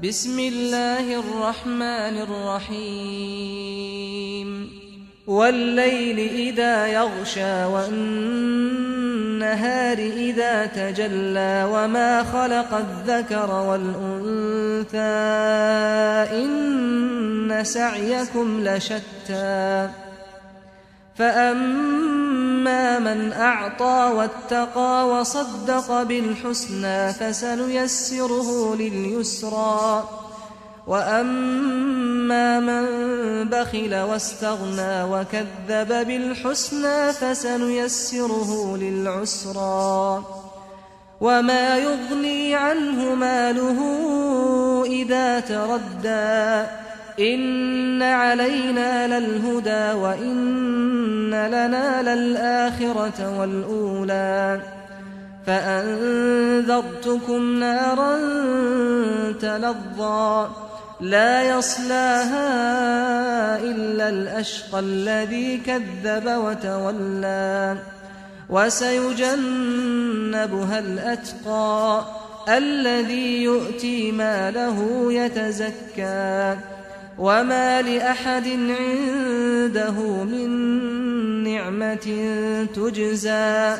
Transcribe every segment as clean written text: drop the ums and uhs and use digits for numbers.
بسم الله الرحمن الرحيم والليل إذا يغشى والنهار إذا تجلى وما خلق الذكر والأنثى إن سعيكم لشتى فأما من أعطى واتقى وصدق بالحسنى فسنيسره لليسرى وأما من بخل واستغنى وكذب بالحسنى فسنيسره للعسرى وما يغني عنه ماله إذا تردى إن علينا للهدى وإن لنا للآخرة والأولى فأنذرتكم نارا تلظى لا يصلاها إلا الأشقى الذي كذب وتولى وسيجنبها الأتقى الذي يؤتي ماله يتزكى وما لأحد عنده من نعمة تجزى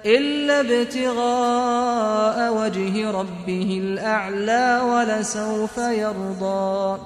إلا ابتغاء وجه ربه الأعلى ولسوف يرضى.